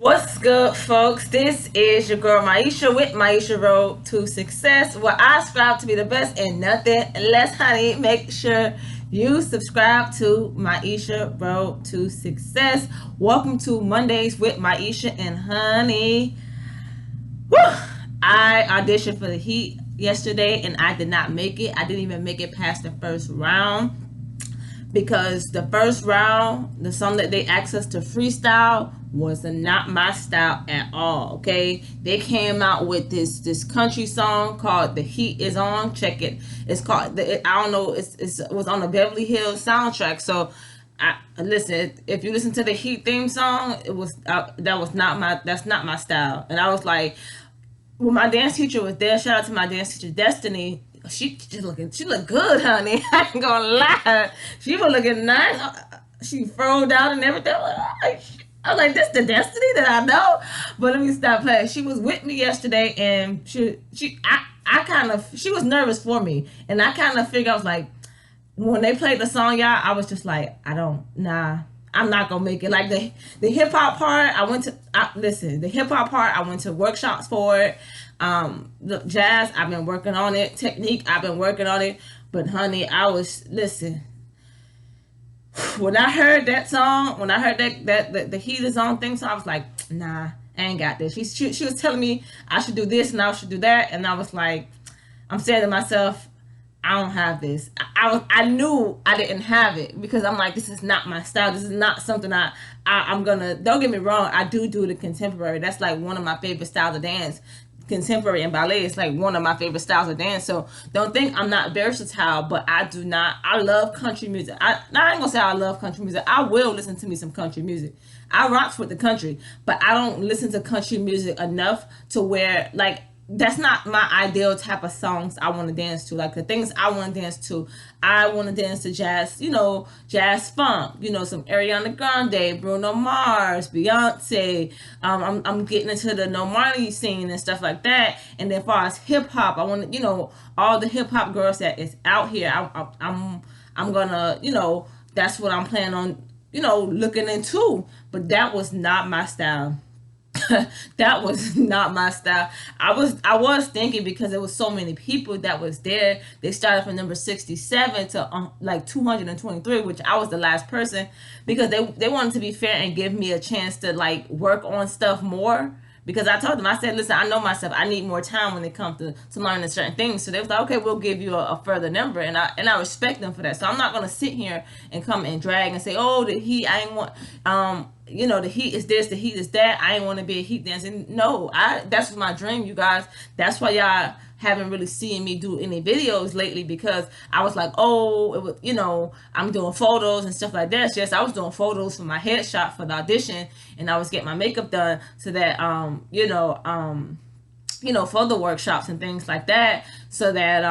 What's good, folks? This is your girl Myesha with Myesha Road to Success, where I strive to be the best and nothing less, honey. Make sure you subscribe to Myesha Road to Success. Welcome to Mondays with Myesha and Honey. Whew. I auditioned for the Heat yesterday and I did not make it. I didn't even make it past the first round because the first round, the song that they asked us to freestyle was not my style at all. Okay, they came out with this country song called "The Heat Is On." Check it. It's called I don't know. It was on the Beverly Hills soundtrack. So I listen. If you listen to the Heat theme song, it was that's not my style. And I was like, when my dance teacher was there, shout out to my dance teacher Destiny. She looked good, honey. I ain't gonna lie. She was looking nice. She froed out and everything. I was like, this the Destiny that I know. But let me stop playing. She was with me yesterday, and I kind of, she was nervous for me, and I kind of figured, I was like, when they played the song, y'all, I was just like, I'm not gonna make it. Like the hip hop part, the hip hop part, I went to workshops for it. The jazz, I've been working on it. Technique, I've been working on it. But honey, listen. When I heard that song, when I heard that the Heat Is On thing, so I was like, nah, I ain't got this. She was telling me I should do this and I should do that, and I was like, I'm saying to myself, I don't have this. I knew I didn't have it because I'm like, this is not my style. This is not something I'm gonna. Don't get me wrong. I do the contemporary. That's like one of my favorite styles of dance. Contemporary and ballet is like one of my favorite styles of dance. So don't think I'm not versatile, but I do not. I love country music. I ain't gonna say I love country music. I will listen to me some country music. I rocks with the country, but I don't listen to country music enough to where like that's not my ideal type of songs I want to dance to. Like the things I want to dance to, I want to dance to jazz, jazz funk, some Ariana Grande, Bruno Mars, Beyonce. I'm getting into the No Marley scene and stuff like that. And then as far as hip hop, I want to, all the hip hop girls that is out here. I'm gonna, that's what I'm planning on, looking into. But that was not my style. That was not my style. I was thinking because there was so many people that was there. They started from number 67 to like 223, which I was the last person because they wanted to be fair and give me a chance to like work on stuff more. Because I told them, I said, listen, I know myself. I need more time when it comes to learning certain things. So they was like, okay, we'll give you a further number, and I respect them for that. So I'm not gonna sit here and come and drag and say, oh, the Heat, I ain't want, the Heat is this, the Heat is that. I ain't want to be a Heat dancer. No, that's my dream, you guys. That's why y'all haven't really seen me do any videos lately because I was like, oh, it was, I'm doing photos and stuff like that. Yes, I was doing photos for my headshot for the audition, and I was getting my makeup done so that, for the workshops and things like that, so that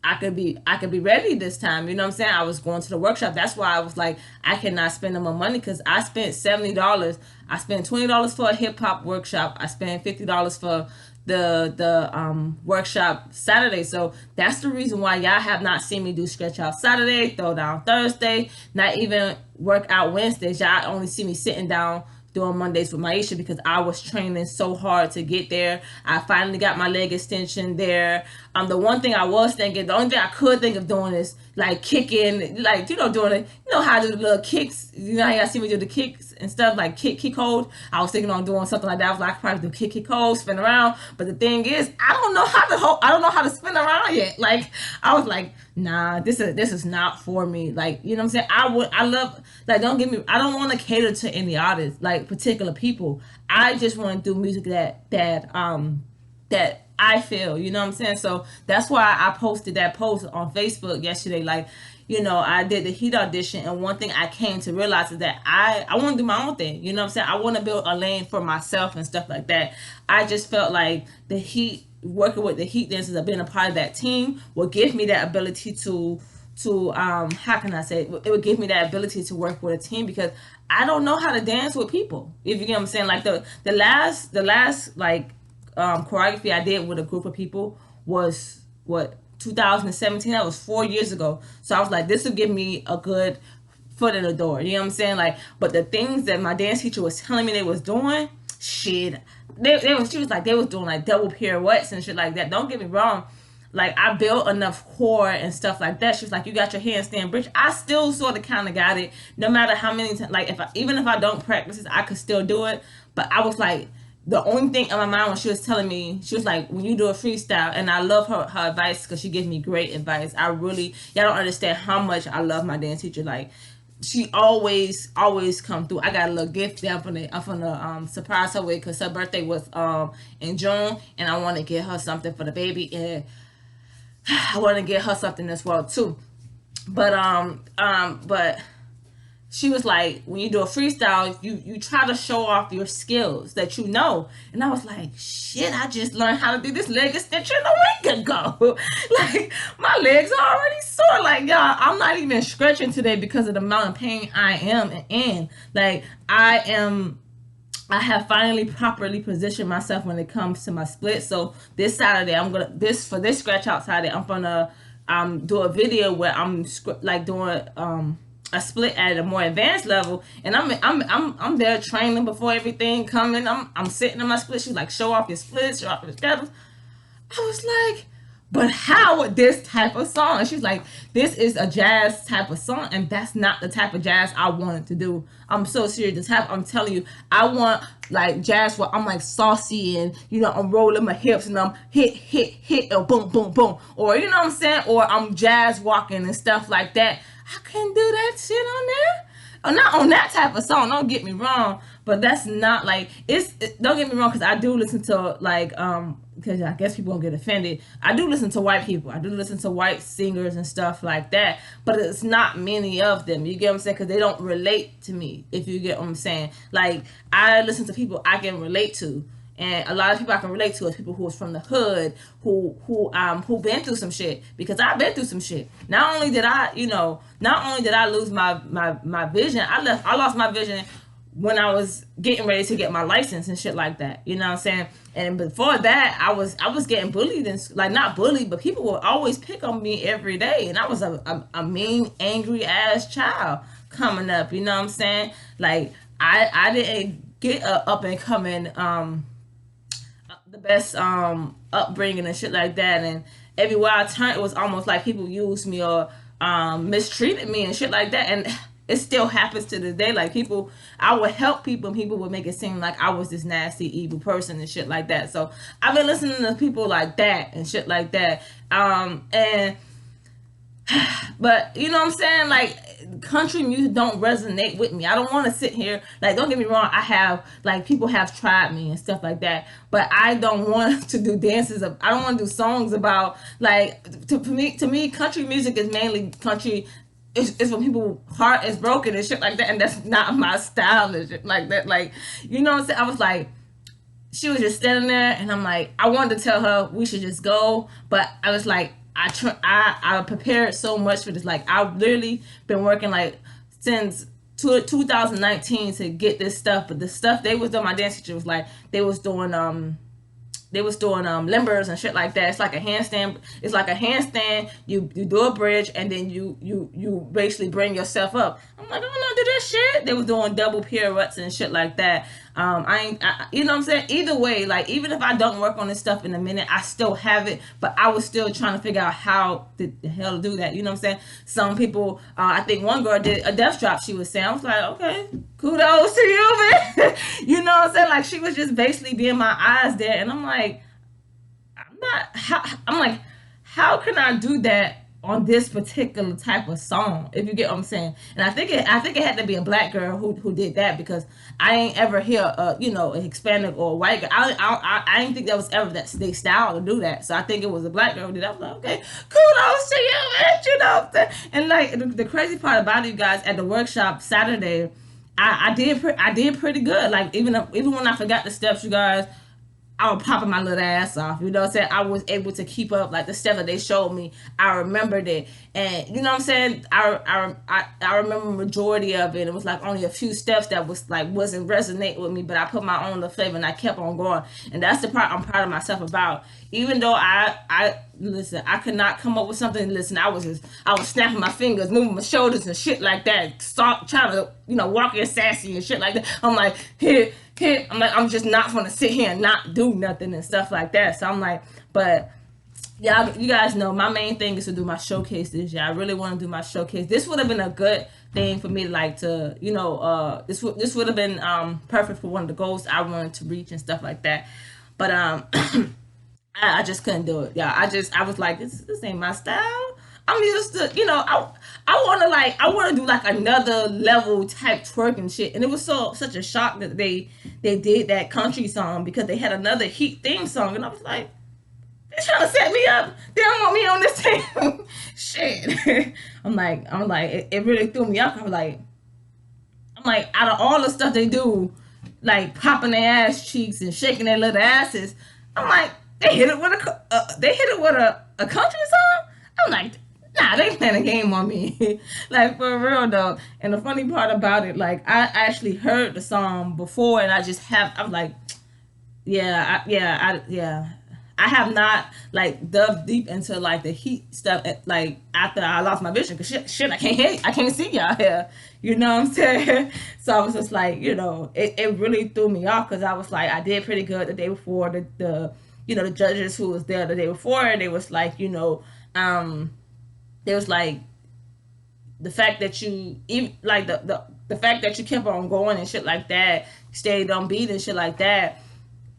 I could be ready this time. You know what I'm saying? I was going to the workshop. That's why I was like, I cannot spend no more money because I spent $70. I spent $20 for a hip hop workshop. I spent $50 for the workshop Saturday. So that's the reason why y'all have not seen me do stretch out Saturday, throw down Thursday, not even work out Wednesdays. Y'all only see me sitting down doing Mondays with Myesha because I was training so hard to get there. I finally got my leg extension there. The one thing I was thinking, the only thing I could think of doing is like kicking, like, doing it, how to do the little kicks. How y'all see me do the kicks and stuff, like kick hold. I was thinking on doing something like that. I was like, I could probably do kick hold, spin around. But the thing is, I don't know how to spin around yet. Like, I was like, nah, this is not for me. Like, you know what I'm saying? I love, like, don't get me, I don't want to cater to any artists, like particular people. I just want to do music that I feel, you know what I'm saying? So that's why I posted that post on Facebook yesterday. Like, I did the Heat audition, and one thing I came to realize is that I want to do my own thing. You know what I'm saying? I want to build a lane for myself and stuff like that. I just felt like the Heat, working with the Heat dancers and being a part of that team will give me that ability to how can I say it? It would give me that ability to work with a team because I don't know how to dance with people. If you get what I'm saying, like the last like choreography I did with a group of people was 2017. That was 4 years ago. So I was like, this will give me a good foot in the door. You know what I'm saying? Like, but the things that my dance teacher was telling me they was doing, shit. She was like, they was doing like double pirouettes and shit like that. Don't get me wrong. Like, I built enough core and stuff like that. She was like, you got your handstand bridge. I still sort of kind of got it, no matter how many times. Like, even if I don't practice it, I could still do it. But I was like, the only thing in my mind when she was telling me, she was like, when you do a freestyle, and I love her advice because she gives me great advice. Y'all don't understand how much I love my dance teacher. Like, she always come through. I got a little gift there. I'm gonna surprise her with, because her birthday was in June, and I want to get her something for the baby, and I want to get her something as well too. But she was like, when you do a freestyle, you try to show off your skills that you know. And I was like, shit, I just learned how to do this leg extension a week ago. Like, my legs are already sore. Like, y'all, I'm not even stretching today because of the amount of pain I am in. Like, I have finally properly positioned myself when it comes to my split. So this Saturday, for this scratch out Saturday, I'm gonna do a video where I'm like doing a split at a more advanced level, and I'm there training before everything coming. I'm sitting in my split. She's like, show off your splits, show off your schedules. I was like, but how with this type of song? And she's like, this is a jazz type of song, and that's not the type of jazz I wanted to do. I'm so serious. I'm telling you, I want like jazz where I'm like saucy, and I'm rolling my hips, and I'm hit, or boom, boom, boom, or you know what I'm saying, or I'm jazz walking and stuff like that. I couldn't do that shit on there. Oh, not on that type of song. Don't get me wrong, but that's not like don't get me wrong, because I do listen to like because I guess people won't get offended. I do listen to white people. I do listen to white singers and stuff like that, but it's not many of them. You get what I'm saying? Because they don't relate to me. If you get what I'm saying, like I listen to people I can relate to. And a lot of people I can relate to is people who is from the hood, who been through some shit, because I've been through some shit. Not only did I lose my vision, I lost my vision when I was getting ready to get my license and shit like that. You know what I'm saying? And before that, I was getting bullied, and like, not bullied, but people would always pick on me every day, and I was a mean, angry ass child coming up. You know what I'm saying? Like I didn't get a up and coming the best upbringing and shit like that, and everywhere I turned, it was almost like people used me or mistreated me and shit like that. And it still happens to this day. Like, I would help people, and people would make it seem like I was this nasty, evil person and shit like that. So I've been listening to people like that and shit like that. But you know what I'm saying? Like, country music don't resonate with me. I don't want to sit here, like, don't get me wrong, people have tried me and stuff like that, but I don't want to do dances. I don't want to do songs about, like, to me, country music is mainly country. It's when people's heart is broken and shit like that, and that's not my style and shit like that. Like, you know what I'm saying? I was like, she was just standing there, and I'm like, I wanted to tell her we should just go, but I was like, I prepared so much for this. Like, I've literally been working like since 2019 to get this stuff. But the stuff they was doing, my dance teacher was like, they was doing limbers and shit like that. It's like a handstand. It's like a handstand. You do a bridge, and then you basically bring yourself up. I'm like, I don't know, do this shit. They was doing double pirouettes and shit like that. You know what I'm saying? Either way, like, even if I don't work on this stuff in a minute, I still have it, but I was still trying to figure out how the hell to do that. You know what I'm saying? Some people, I think one girl did a death drop, she was saying. I was like, okay, kudos to you, man. You know what I'm saying? Like, she was just basically being my eyes there, and I'm like, how can I do that on this particular type of song, if you get what I'm saying? And I think it had to be a black girl who did that, because I ain't ever hear a Hispanic or a white girl. I didn't think that was ever that they style to do that. So I think it was a black girl who did that. I was like, okay, kudos to you, man. You know what I'm saying? And like, the crazy part about it, you guys, at the workshop Saturday, I did pretty good. Like, even when I forgot the steps, you guys, I was popping my little ass off. You know what I'm saying? I was able to keep up, like, the stuff that they showed me. I remembered it. And you know what I'm saying? I remember majority of it. It was like only a few steps that wasn't resonating with me, but I put my own little flavor, and I kept on going. And that's the part I'm proud of myself about. Even though I could not come up with something. Listen, I was snapping my fingers, moving my shoulders and shit like that, trying to, walk in sassy and shit like that. I'm like, here, I'm like, I'm just not gonna sit here and not do nothing and stuff like that. So I'm like, but yeah, you guys know my main thing is to do my showcase this year. I really want to do my showcase. This would have been a good thing for me, like to, this would have been perfect for one of the goals I wanted to reach and stuff like that. But I just couldn't do it. Yeah, I was like, this ain't my style. I'm used to, I want to do like another level type twerking shit. And it was such a shock that they did that country song because they had another Heat theme song, and I was like, they're trying to set me up. They don't want me on this team. Shit. I'm like, it really threw me off. I'm like, out of all the stuff they do, like popping their ass cheeks and shaking their little asses, I'm like, they hit it with a country song. I'm like, nah, they playing a game on me. Like, for real though. And the funny part about it, like, I actually heard the song before, and I'm like, yeah. I have not like dove deep into like the Heat stuff like after I lost my vision, because shit, I can't see y'all here. You know what I'm saying? So I was just like, it really threw me off, because I was like, I did pretty good the day before. The judges who was there the day before, they was like, they was like, the fact that you even like the fact that you kept on going and shit like that, stayed on beat and shit like that.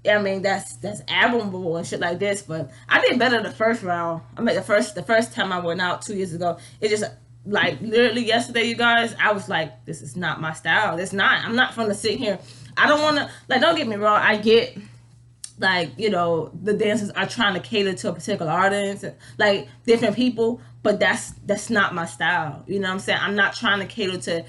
I mean, that's admirable and shit like this. But I did better the first round. I mean, the first time I went out 2 years ago, it just like literally yesterday, you guys, I was like, this is not my style. It's not. I'm not gonna sit here. I don't want to, like, don't get me wrong. I get, like, the dancers are trying to cater to a particular audience, like different people, but that's not my style. You know what I'm saying? I'm not trying to cater to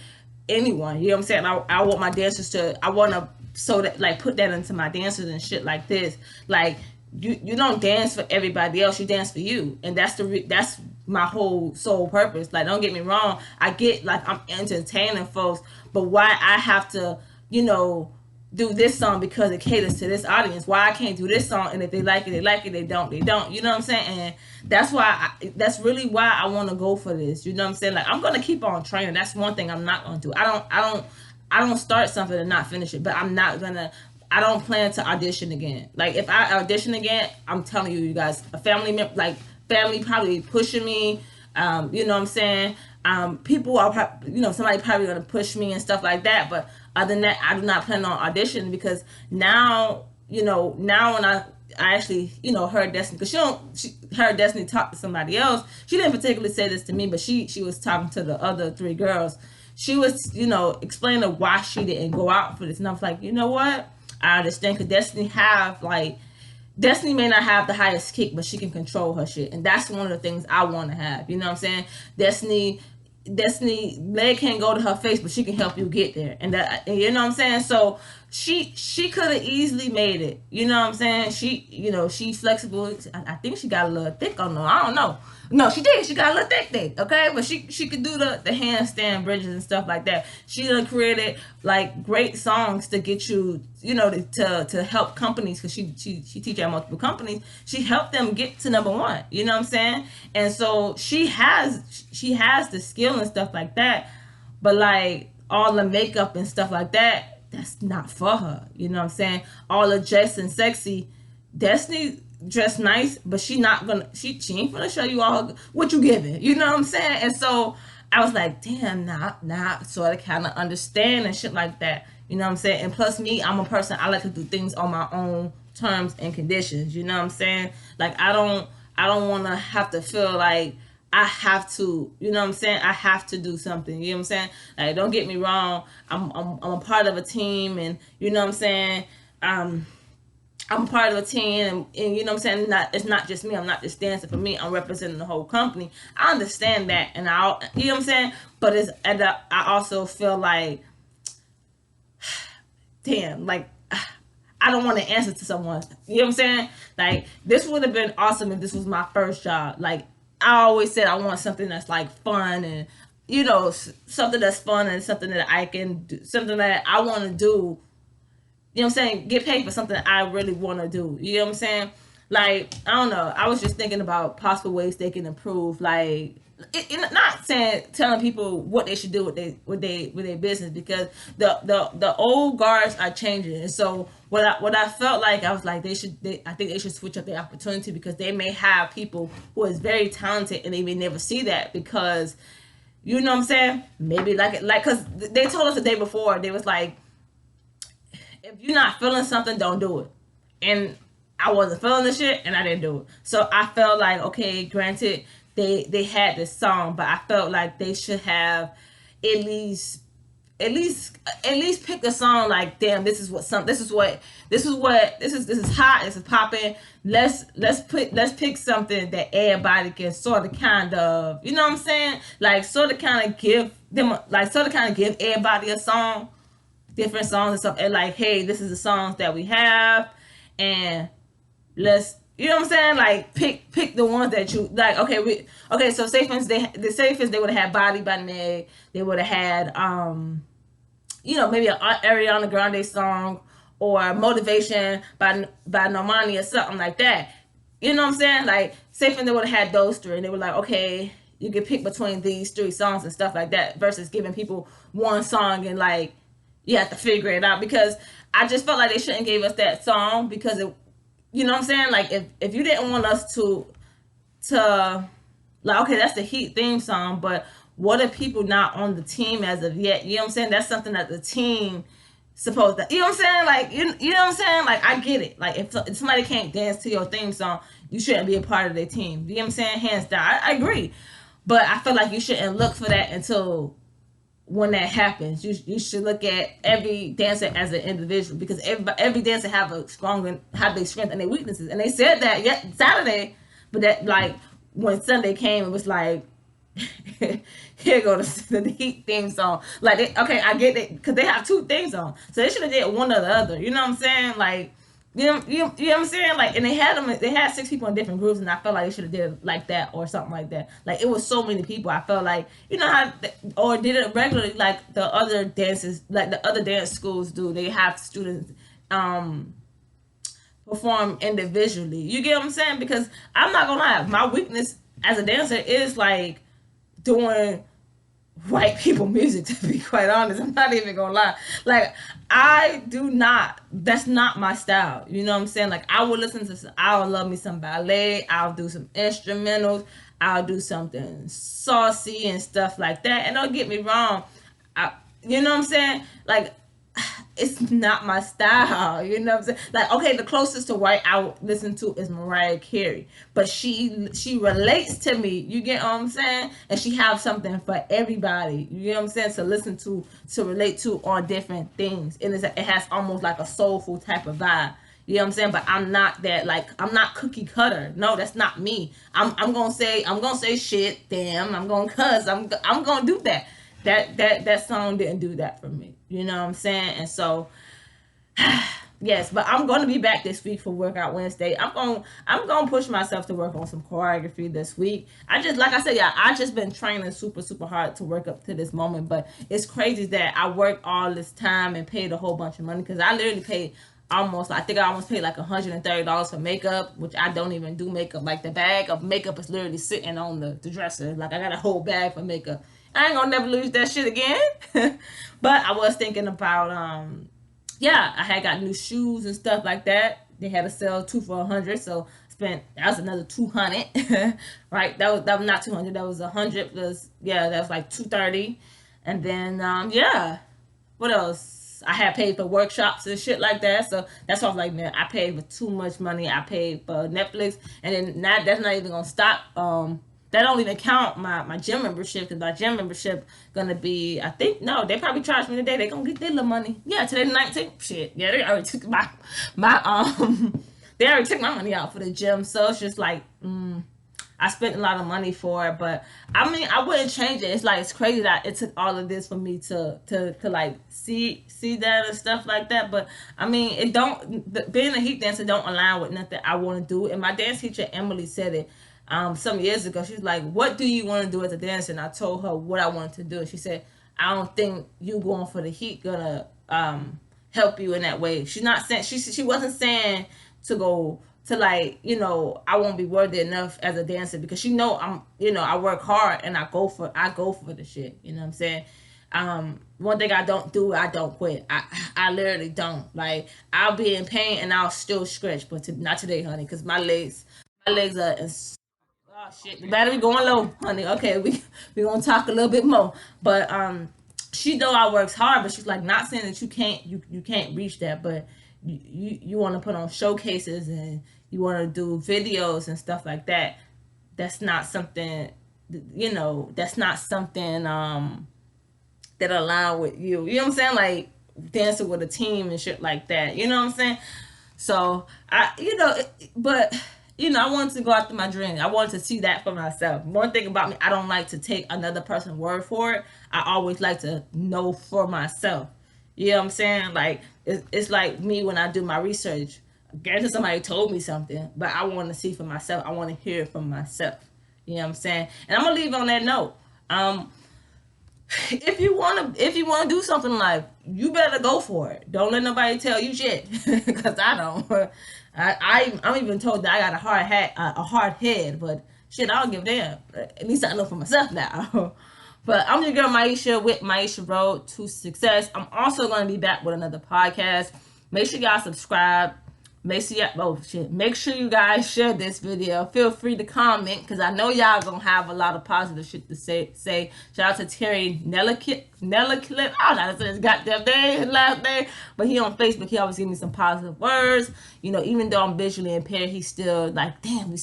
anyone. You know what I'm saying? I want my dancers to, I want to, so that, like, put that into my dancers and shit like this. Like, you don't dance for everybody else, you dance for you, and that's my whole sole purpose. Like, don't get me wrong, I get, like, I'm entertaining folks, but why I have to, do this song because it caters to this audience? Why I can't do this song, and if they like it, they like it, they don't, they don't. You know what I'm saying? And that's really why I want to go for this. You know what I'm saying? Like, I'm gonna keep on training. That's one thing I'm not gonna do. I don't start something and not finish it, but I don't plan to audition again. Like, if I audition again, I'm telling you guys, family probably pushing me. You know what I'm saying? People are, somebody probably gonna push me and stuff like that. But other than that, I do not plan on auditioning, because now when I actually, heard Destiny, because she heard Destiny talk to somebody else. She didn't particularly say this to me, but she was talking to the other 3 girls. She was, explaining why she didn't go out for this. And I was like, you know what? I understand, because Destiny may not have the highest kick, but she can control her shit. And that's one of the things I want to have. You know what I'm saying? Destiny leg can't go to her face, but she can help you get there. And you know what I'm saying? So she could have easily made it. You know what I'm saying? She's flexible. I think she got a little thick on her. I don't know. No, she did. She got a little thick, okay? But she could do the handstand bridges and stuff like that. She done created, like, great songs to get you, to help companies, because she teaches at multiple companies. She helped them get to #1. You know what I'm saying? And so she has the skill and stuff like that. But, like, all the makeup and stuff like that, that's not for her. You know what I'm saying? All the dress and sexy. Destiny dressed nice, but she ain't gonna show you all what you giving. You know what I'm saying? And so I was like, damn, nah, sort of kind of understand and shit like that. You know what I'm saying? And plus me, I'm a person, I like to do things on my own terms and conditions. You know what I'm saying? Like, I don't want to have to feel like I have to, you know what I'm saying? I have to do something. You know what I'm saying? Like, don't get me wrong. I'm a part of a team, and you know what I'm saying? I'm part of a team, and you know what I'm saying? It's not just me. I'm not just dancing for me. I'm representing the whole company. I understand that, and you know what I'm saying? But I also feel like, damn, like, I don't want to answer to someone. You know what I'm saying? Like, this would have been awesome if this was my first job. Like, I always said I want something that's, like, fun, and, something that's fun, and something that I can do, something that I want to do. You know what I'm saying? Get paid for something I really want to do. You know what I'm saying? Like, I don't know. I was just thinking about possible ways they can improve, like not saying telling people what they should do with their business, because the old guards are changing. And so what I felt like, I was like, I think they should switch up their opportunity, because they may have people who is very talented and they may never see that, because you know what I'm saying, maybe like because they told us the day before, they was like, if you're not feeling something, don't do it. And I wasn't feeling the shit, and I didn't do it. So I felt like, okay, granted, they had this song, but I felt like they should have at least at least pick a song like, damn, this is hot, this is hot, this is popping. Let's pick something that everybody can sort of kind of, you know what I'm saying, like sort of kind of give them, like sort of kind of give everybody a song, different songs and stuff, and like, hey, this is the songs that we have, and let's, you know what I'm saying, like pick the ones that you like. Okay, so say for instance, they would have had Body by Meg, they would have had maybe an Ariana Grande song, or Motivation by Normani, or something like that. You know what I'm saying? Like, say for they would have had those three, and they were like, okay, you can pick between these three songs and stuff like that, versus giving people one song and like you have to figure it out. Because I just felt like they shouldn't give us that song, because it, you know what I'm saying? Like, if you didn't want us to like, okay, that's the Heat theme song, but what if people not on the team as of yet? You know what I'm saying? That's something that the team supposed to, you know what I'm saying? Like, you know what I'm saying? Like, I get it. Like, if somebody can't dance to your theme song, you shouldn't be a part of their team. You know what I'm saying? Hands down. I agree. But I feel like you shouldn't look for that until when that happens. You should look at every dancer as an individual, because every dancer have their strength and their weaknesses. And they said that Saturday, but that, like, when Sunday came, it was like, here go the Heat theme song. Like, okay, I get it, because they have two theme songs, so they should have did one or the other. You know what I'm saying? Like, you know what I'm saying? Like, and they had 6 people in different groups, and I felt like they should have did like that, or something like that. Like, it was so many people. I felt like, you know how, or did it regularly, like the other dances, like the other dance schools do. They have students perform individually. You get what I'm saying? Because I'm not gonna lie, my weakness as a dancer is like doing white people music, to be quite honest. I'm not even gonna lie. Like, that's not my style. You know what I'm saying? Like, I would love me some ballet, I'll do some instrumentals, I'll do something saucy and stuff like that. And don't get me wrong, you know what I'm saying? Like, it's not my style, you know what I'm saying? Like, okay, the closest to white I would listen to is Mariah Carey, but she relates to me, you get what I'm saying? And she has something for everybody, you know what I'm saying, to listen to relate to on different things. And it has almost like a soulful type of vibe, you know what I'm saying? But I'm not that, like, I'm not cookie cutter. No, that's not me. I'm gonna say shit, damn, I'm gonna cuss, I'm gonna do that. That song didn't do that for me. You know what I'm saying? And so, yes, but I'm going to be back this week for Workout Wednesday. I'm going to push myself to work on some choreography this week. Like I said, yeah, I just been training super, super hard to work up to this moment. But it's crazy that I worked all this time and paid a whole bunch of money, because I literally paid I think I almost paid like $130 for makeup, which I don't even do makeup. Like, the bag of makeup is literally sitting on the dresser. Like, I got a whole bag for makeup. I ain't gonna never lose that shit again. But I was thinking about, I had got new shoes and stuff like that. They had a sale 2 for $100, so that was another $200. Right? That was not $200. That was $100 plus, that was like $230. And then what else? I had paid for workshops and shit like that, so that's why I was like, man, I paid for too much money. I paid for Netflix, and then that's not even gonna stop. That don't even count my gym membership, because my gym membership gonna be, I think, no, they probably charged me today. They gonna get their little money. Yeah, today the 19th. Shit, yeah, they already took my they already took my money out for the gym. So it's just like, I spent a lot of money for it, but I mean, I wouldn't change it. It's like, it's crazy that it took all of this for me to like see that and stuff like that. But I mean, being a Heat dancer don't align with nothing I want to do. And my dance teacher Emily said it some years ago. She's like, "What do you want to do as a dancer?" And I told her what I wanted to do. She said, "I don't think you going for the Heat gonna help you in that way." She's not saying she wasn't saying to to like, I won't be worthy enough as a dancer because I work hard and I go for the shit. You know what I'm saying? One thing I don't do, I don't quit. I literally don't. Like, I'll be in pain and I'll still stretch, but not today, honey, because my legs are oh shit, the battery going low, honey. Okay, we gonna talk a little bit more. But she know I works hard, but she's like, not saying that you can't reach that, but you want to put on showcases and you want to do videos and stuff like that. That's not something, that's not something that align with you. You know what I'm saying? Like dancing with a team and shit like that. You know what I'm saying? So but I wanted to go after my dream. I wanted to see that for myself. One thing about me, I don't like to take another person's word for it. I always like to know for myself. You know what I'm saying? Like it's like me when I do my research. Granted, somebody told me something, but I want to see for myself. I want to hear it from myself. You know what I'm saying? And I'm gonna leave on that note. If you wanna do something in life, you better go for it. Don't let nobody tell you shit, because I don't. I'm even told that I got a hard head, but shit, I don't give a damn. At least I know for myself now. But I'm your girl Myesha with Myesha Road to Success. I'm also going to be back with another podcast. Make sure y'all subscribe. Make sure you guys share this video. Feel free to comment, because I know y'all gonna have a lot of positive shit to say. Shout out to Terry Clip. I don't know how to say his goddamn name, last name, but he on Facebook. He always give me some positive words. Even though I'm visually impaired, he's still like, damn,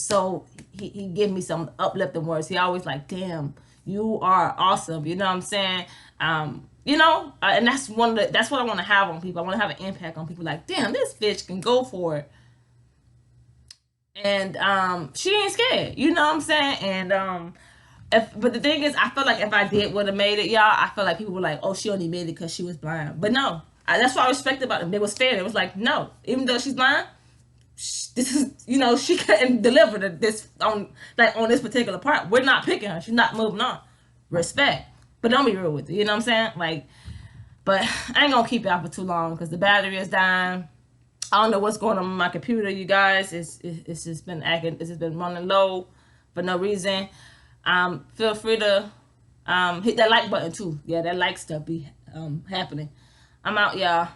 he give me some uplifting words. He always like, damn, you are awesome. You know what I'm saying? And that's what I want to have on people. I want to have an impact on people. Like, damn, this bitch can go for it, and she ain't scared. You know what I'm saying? And but the thing is, I feel like if I would have made it, y'all, I feel like people were like, oh, she only made it because she was blind. But no, that's what I respect about them. They was fair. It was like, no, even though she's blind, this is, she couldn't deliver this on this particular part. We're not picking her. She's not moving on. Respect. But don't be rude with it. You know what I'm saying? Like, but I ain't gonna keep y'all for too long because the battery is dying. I don't know what's going on with my computer, you guys. It's just been running low for no reason. Feel free to hit that like button too. Yeah, that like stuff be happening. I'm out, y'all.